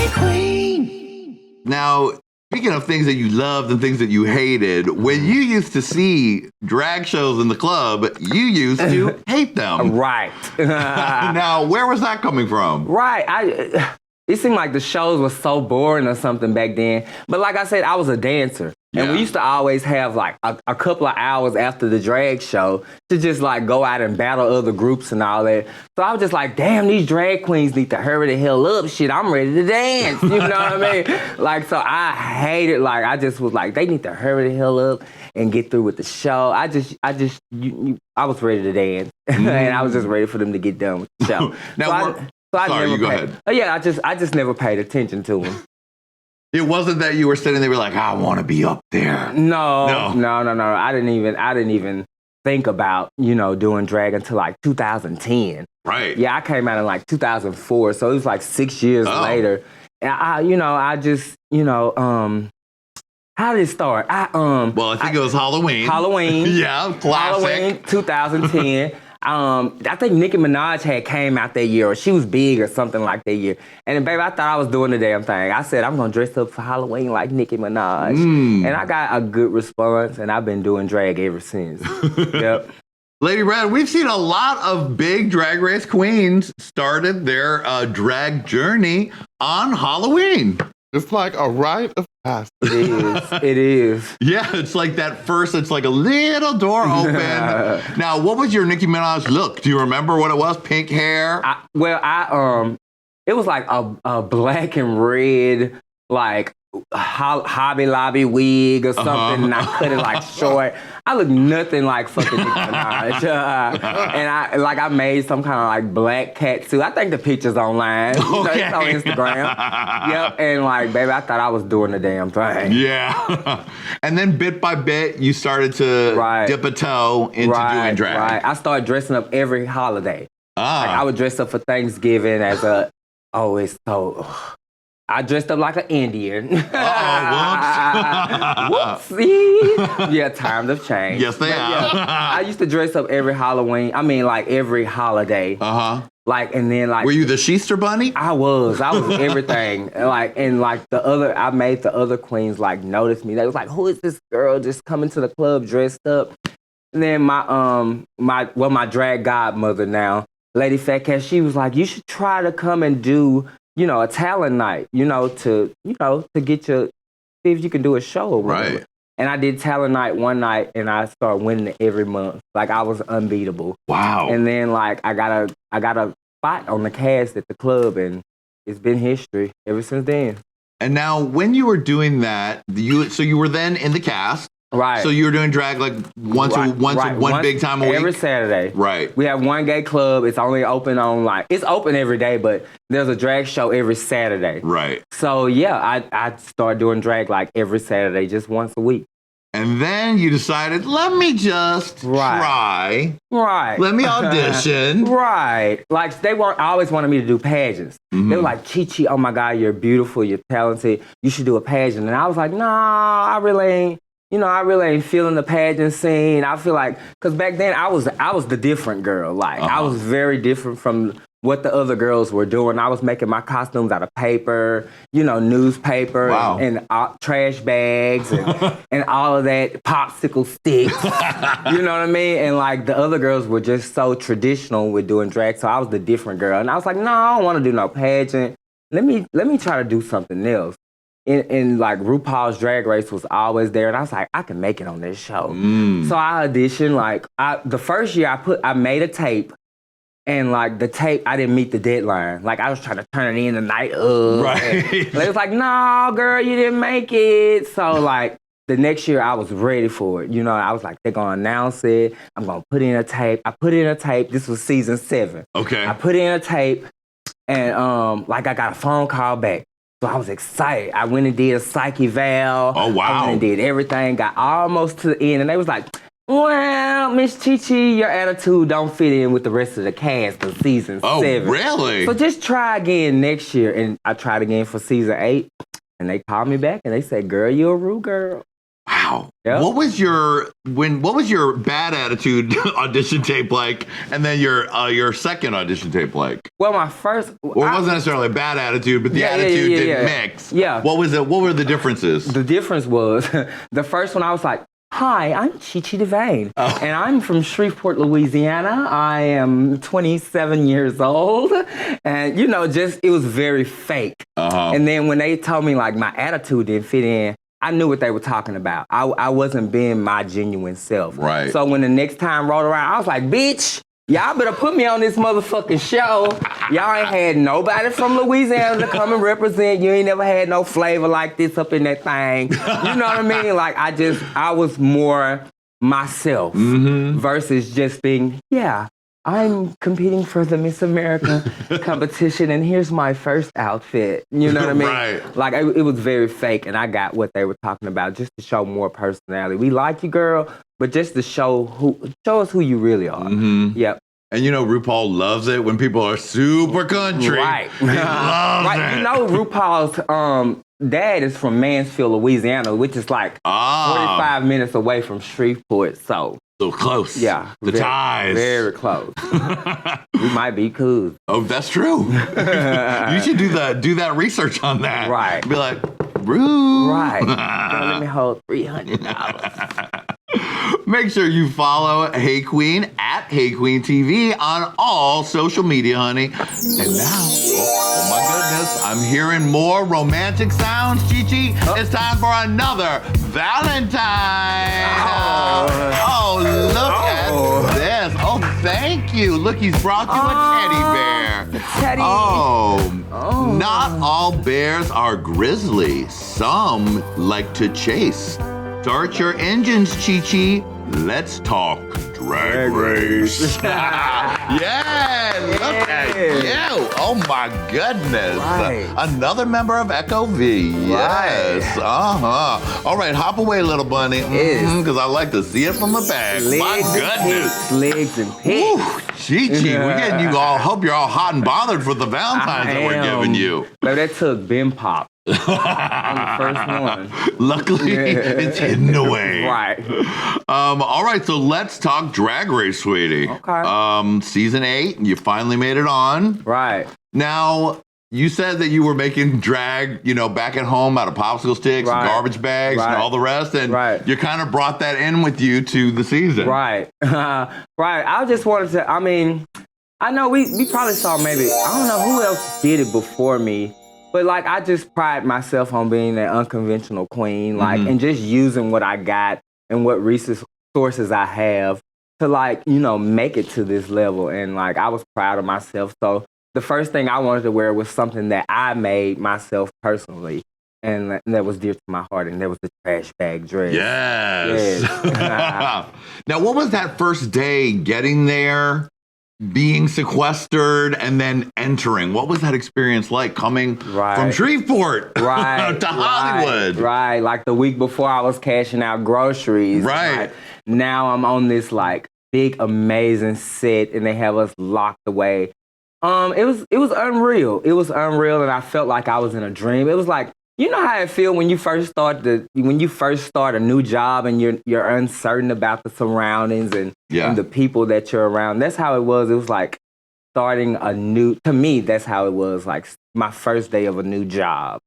Hey Qween. Now, speaking of things that you loved and things that you hated, when you used to see drag shows in the club, you used to hate them. Right. Now, where was that coming from? Right. It seemed like the shows were so boring or something back then. But like I said, I was a dancer. And we used to always have like a couple of hours after the drag show to just like go out and battle other groups and all that. So I was just like, damn, these drag queens need to hurry the hell up. Shit, I'm ready to dance. You know what I mean? Like, so I hated, like, I just was like, they need to hurry the hell up and get through with the show. I was ready to dance. And I was just ready for them to get done with the show. Go ahead. Yeah, I just never paid attention to them. It wasn't that you were sitting there like, I want to be up there. No. I didn't even think about, doing drag until like 2010. Right. Yeah, I came out in like 2004, so it was like 6 years later. And how did it start? Well, I think it was Halloween. Yeah, classic. Halloween 2010. I think Nicki Minaj had came out that year, or she was big or something like that year. And then, baby, I thought I was doing the damn thing. I said, I'm going to dress up for Halloween like Nicki Minaj. And I got a good response, and I've been doing drag ever since. Yep. Lady Red, we've seen a lot of big Drag Race queens started their drag journey on Halloween. It's like a rite of passage. It is. Yeah, it's like that first, it's like a little door open. Now, what was your Nicki Minaj look? Do you remember what it was? Pink hair? It was like a black and red, like, Hobby Lobby wig or something, and I cut it like short. I look nothing like fucking Nicki Minaj. And I made some kind of like black cat suit. I think the picture's online. Okay. It's on Instagram. Yep. And like, baby, I thought I was doing the damn thing. Yeah. And then bit by bit, you started to dip a toe into doing drag. Right. I started dressing up every holiday. Like, I would dress up for Thanksgiving as I dressed up like an Indian. Whoops. Whoopsie. Yeah, times have changed. Yes, they have. Yeah, I used to dress up every Halloween. I mean, like every holiday. Like, and then like. Were you the Sheester Bunny? I was everything. I made the other queens like notice me. They was like, who is this girl just coming to the club dressed up? And then my drag godmother now, Lady Fat Cat, she was like, you should try to come and do a talent night, to get see if you can do a show or whatever. Right. And I did talent night one night, and I started winning it every month. Like, I was unbeatable. Wow. And then, like, I got a spot on the cast at the club, and it's been history ever since then. And now, when you were doing that, you were then in the cast. Right. So you were doing drag like one big time a week? Every Saturday. Right. We have one gay club. It's only open on it's open every day, but there's a drag show every Saturday. Right. So yeah, I started doing drag like every Saturday, just once a week. And then you decided, let me just try. Right. Let me audition. Right. Like always wanted me to do pageants. They were like, Chi, oh my God, you're beautiful, you're talented. You should do a pageant. And I was like, nah, I really ain't feeling the pageant scene. I feel like, because back then I was the different girl. Like, I was very different from what the other girls were doing. I was making my costumes out of paper, newspaper and trash bags and all of that, popsicle sticks. You know what I mean? And like the other girls were just so traditional with doing drag. So I was the different girl. And I was like, no, I don't want to do no pageant. Let me try to do something else. And like RuPaul's Drag Race was always there, and I was like, I can make it on this show. So I auditioned. The first year I made a tape, and like the tape, I didn't meet the deadline. Like, I was trying to turn it in the night of. Right. They was like, no, girl, you didn't make it. So like the next year I was ready for it. I was like, they're gonna announce it. I'm gonna put in a tape. I put in a tape. This was season 7. Okay. I put in a tape, and I got a phone call back. So I was excited. I went and did a psych eval. Oh, wow. I went and did everything, got almost to the end, and they was like, well, Miss Chi, your attitude don't fit in with the rest of the cast of season 7. Oh, really? So just try again next year. And I tried again for season 8, and they called me back, and they said, girl, you're a Ru girl. Wow. Wow. Yep. What was your bad attitude audition tape like, and then your second audition tape like? Well, my first... Or it wasn't necessarily a bad attitude, but the attitude didn't mix. Yeah. What were the differences? The difference was, the first one I was like, hi, I'm DeVayne, and I'm from Shreveport, Louisiana. I am 27 years old, and it was very fake. And then when they told me like my attitude didn't fit in, I knew what they were talking about. I wasn't being my genuine self. Right. So when the next time rolled around, I was like, bitch, y'all better put me on this motherfucking show. Y'all ain't had nobody from Louisiana to come and represent. You ain't never had no flavor like this up in that thing. You know what I mean? Like, I was more myself versus just being, I'm competing for the Miss America competition, and here's my first outfit. You know what I mean? Right. Like, it was very fake, and I got what they were talking about just to show more personality. We like you, girl, but just to show us who you really are. Yep. And RuPaul loves it when people are super country. Right. He loves it. RuPaul's dad is from Mansfield, Louisiana, which is like 45 minutes away from Shreveport. So close. Yeah. The ties. Very close. We might be cool. Oh, that's true. You should do that research on that. Right. Be like, Ru. Right. Girl, let me hold $300. Make sure you follow Hey Qween at Hey Qween TV on all social media, honey. And now, oh my goodness, I'm hearing more romantic sounds, Chi-Chi. It's time for another Valentine. Look at this. Oh, thank you. Look, he's brought you a teddy bear. Teddy. Not all bears are grizzly. Some like to chase. Start your engines, Chi-Chi. Let's talk Drag Race. Yeah, look at you. Oh my goodness. Right. Another member of Echo V. Yes. All right, hop away, little bunny. Because I like to see it from the back. My goodness. Legs and pigs. Chi-Chi, we're getting you all. Hope you're all hot and bothered for the Valentines that we're giving you. But that took Ben Pop. On the first one. Luckily, it's hidden away. Right. All right, so let's talk Drag Race, sweetie. Okay. Season 8, you finally made it on. Right. Now, you said that you were making drag, back at home out of popsicle sticks, and garbage bags, and all the rest, and you kind of brought that in with you to the season. Right. Right. I just wanted to, I know we probably saw maybe, I don't know who else did it before me, but like I just pride myself on being an unconventional queen, like, and just using what I got and what resources I have to make it to this level. And like, I was proud of myself. So the first thing I wanted to wear was something that I made myself personally. And that was dear to my heart, and that was the trash bag dress. Yes. Now, what was that first day getting there, being sequestered, and then entering? What was that experience like coming from Shreveport to Hollywood? Right. Like the week before I was cashing out groceries. Right. Like, now I'm on this like big, amazing set, and they have us locked away. It was unreal. It was unreal, and I felt like I was in a dream. It was like, you know how it feels when you first start a new job and you're uncertain about the surroundings and the people that you're around. That's how it was. It was like starting to me, that's how it was, like my first day of a new job.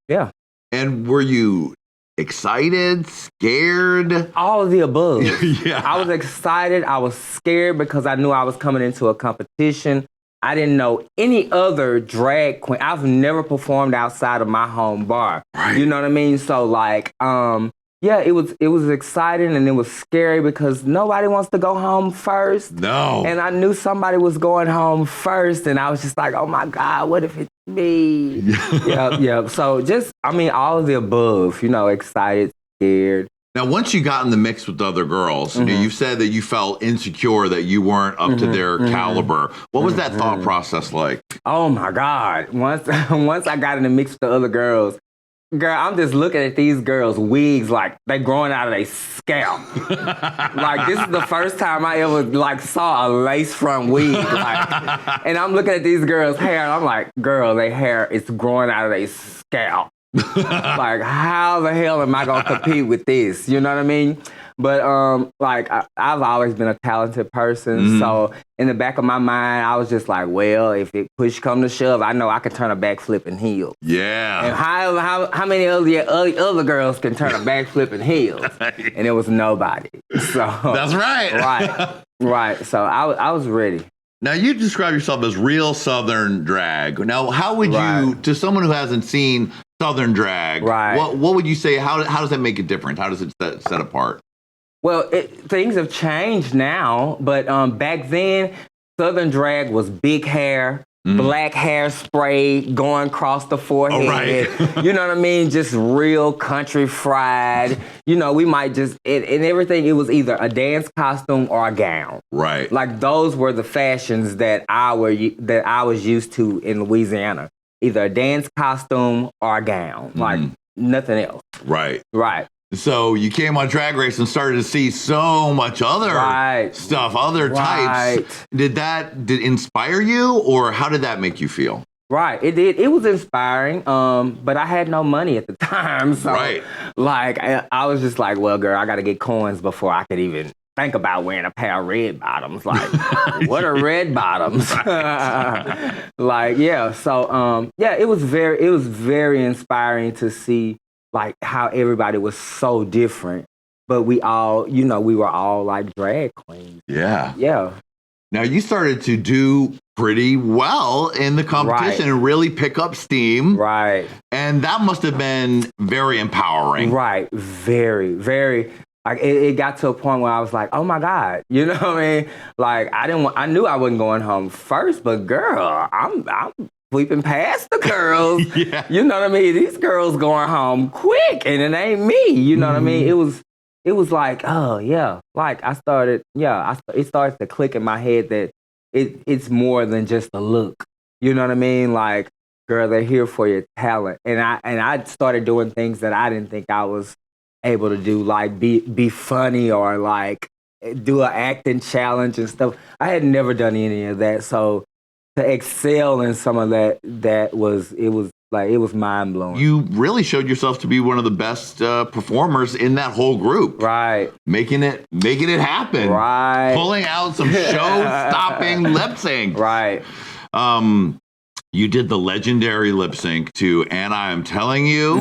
Yeah. And were you excited, scared? All of the above. I was excited. I was scared because I knew I was coming into a competition. I didn't know any other drag queen. I've never performed outside of my home bar. Right. You know what I mean? So like, it was exciting and it was scary because nobody wants to go home first. No. And I knew somebody was going home first, and I was just like, oh my God, what if it's me? Yep. So just, all of the above, excited, scared. Now, once you got in the mix with other girls, you said that you felt insecure that you weren't up to their caliber. What was that thought process like? Oh my God. Once I got in the mix with the other girls, girl, I'm just looking at these girls' wigs like they growing out of their scalp. Like, this is the first time I ever saw a lace front wig. And I'm looking at these girls' hair, and I'm like, girl, their hair is growing out of their scalp. Like, how the hell am I gonna compete with this? You know what I mean? But like I've always been a talented person, so in the back of my mind, I was just like, well, if it push come to shove, I know I can turn a backflip and heels. Yeah. And how many other girls can turn a backflip and heels? And it was nobody. So That's right. Right. So I was ready. Now, you describe yourself as real Southern drag. Now, how would you, to someone who hasn't seen Southern drag, what would you say, how does that make it different? How does it set apart? Well, things have changed now, but back then, Southern drag was big hair, black hairspray going across the forehead. You know what I mean? Just real country fried. You know, we might just, and everything, it was either a dance costume or a gown. Right. Like those were the fashions that I was used to in Louisiana. Either a dance costume or a gown. Like nothing else. Right. Right. So you came on Drag Race and started to see so much other stuff, other types. Did it inspire you, or how did that make you feel? Right, it did. It was inspiring, but I had no money at the time. So, like, I was just like, well, girl, I got to get coins before I could even think about wearing a pair of red bottoms. Like, what are red bottoms? Like, yeah. So, yeah, it was very inspiring to see like how everybody was so different, but we all, you know, we were all like drag queens. Yeah. Yeah. Now you started to do pretty well in the competition and really pick up steam. Right. And that must have been very empowering. Right. Very, very. Like it got to a point where I was like, oh my God, you know what I mean? Like I knew I wasn't going home first, but girl, I'm sweeping past the girls. You know what I mean? These girls going home quick, and it ain't me. You know what I mean? It was like, oh yeah. Like it started to click in my head that it's more than just a look. You know what I mean? Like, girl, they're here for your talent. And I started doing things that I didn't think I was able to do, like be funny or like do an acting challenge and stuff. I had never done any of that, so to excel in some of that was mind blowing. You really showed yourself to be one of the best performers in that whole group. Right. Making it happen. Right. Pulling out some show-stopping lip sync. Right. You did the legendary lip sync to "And I Am Telling You,"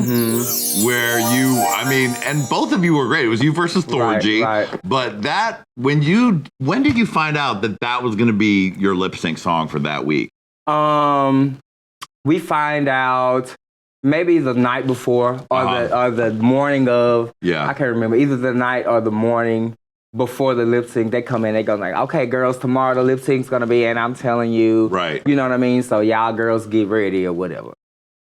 where and both of you were great. It was you versus Thorgy. Right. But when did you find out that was going to be your lip sync song for that week? We find out maybe the night before or the morning of. Yeah. I can't remember. Either the night or the morning before the lip sync. They come in, they go like, okay, girls, tomorrow the lip sync's gonna be "And I'm Telling You." Right. You know what I mean? So y'all girls get ready or whatever.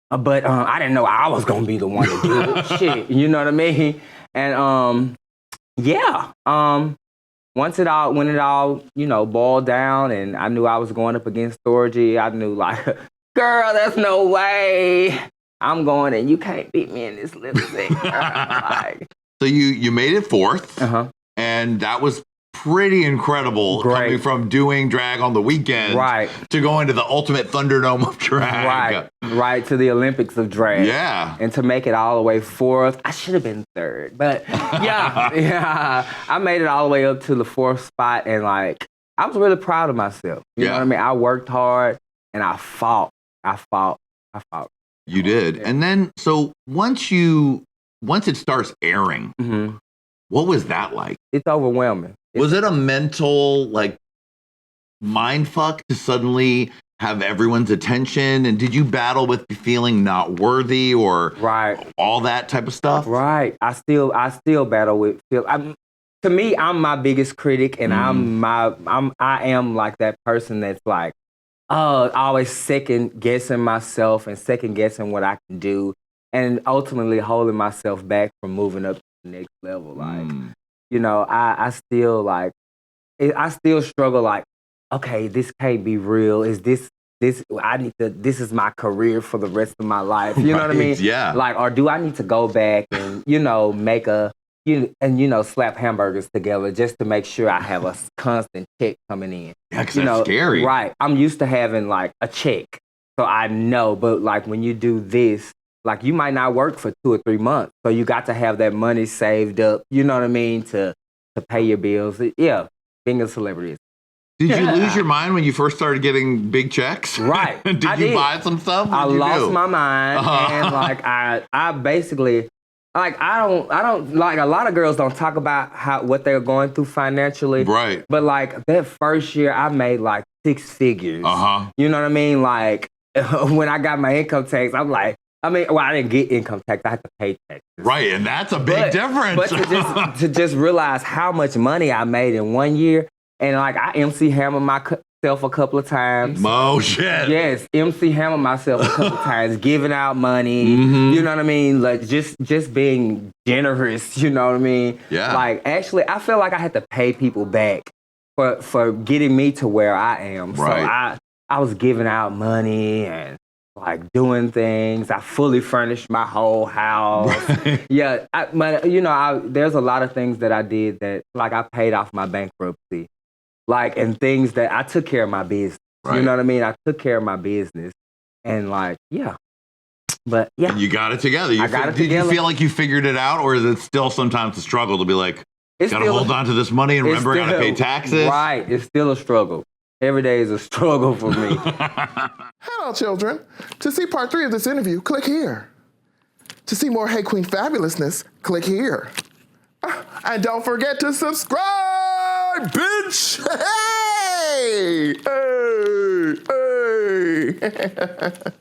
But I didn't know I was gonna be the one to do it. Shit. You know what I mean? And when it all, you know, boiled down and I knew I was going up against Thorgy, I knew like, girl, there's no way I'm going and you can't beat me in this lip sync. Like, so you made it fourth. And that was pretty incredible coming from doing drag on the weekend to going to the ultimate Thunderdome of drag. Right, to the Olympics of drag. Yeah. And to make it all the way fourth. I should have been third. But yeah, I made it all the way up to the fourth spot. And like, I was really proud of myself. You know what I mean? I worked hard and I fought. You did. Yeah. And then, so once it starts airing, what was that like? It's overwhelming. Was it a mental, like, mind fuck to suddenly have everyone's attention? And did you battle with feeling not worthy or all that type of stuff? Right. I still battle with to me, I'm my biggest critic, and I am like that person that's like, always second guessing myself and second guessing what I can do, and ultimately holding myself back from moving up next level. Like, you know, I still struggle like, okay, this can't be real. Is this this is my career for the rest of my life. You know what I mean? Yeah. Like, or do I need to go back and, you know, make slap hamburgers together just to make sure I have a constant check coming in. Yeah, because that's scary. Right. I'm used to having like a check. So I know, but like when you do this, like you might not work for 2 or 3 months. So you got to have that money saved up, you know what I mean, to pay your bills. Yeah, being a celebrity. Did you lose your mind when you first started getting big checks? Right. Did you buy some stuff? I lost my mind, and like I basically, like I don't like, a lot of girls don't talk about what they're going through financially. Right. But like that first year, I made like 6 figures. You know what I mean? Like when I got my income tax, I'm like, I didn't get income tax. I had to pay taxes. Right, and that's a big difference. But to just realize how much money I made in 1 year. And like I MC hammered myself a couple of times. Oh shit! Yes, MC hammered myself a couple of times, giving out money. You know what I mean? Like just being generous. You know what I mean? Yeah. Like actually, I feel like I had to pay people back for getting me to where I am. Right. So I was giving out money and like doing things. I fully furnished my whole house. Right. Yeah, but you know, there's a lot of things that I did that like I paid off my bankruptcy. Like, and things that I took care of my business. Right. You know what I mean? I took care of my business. And like, yeah. But yeah. And you got it together. Did you feel like you figured it out, or is it still sometimes a struggle to be like, gotta hold on to this money and remember how to pay taxes? Right. It's still a struggle. Every day is a struggle for me. Hello, children. To see part 3 of this interview, click here. To see more Hey Qween fabulousness, click here. And don't forget to subscribe, bitch! Hey! Hey! Hey!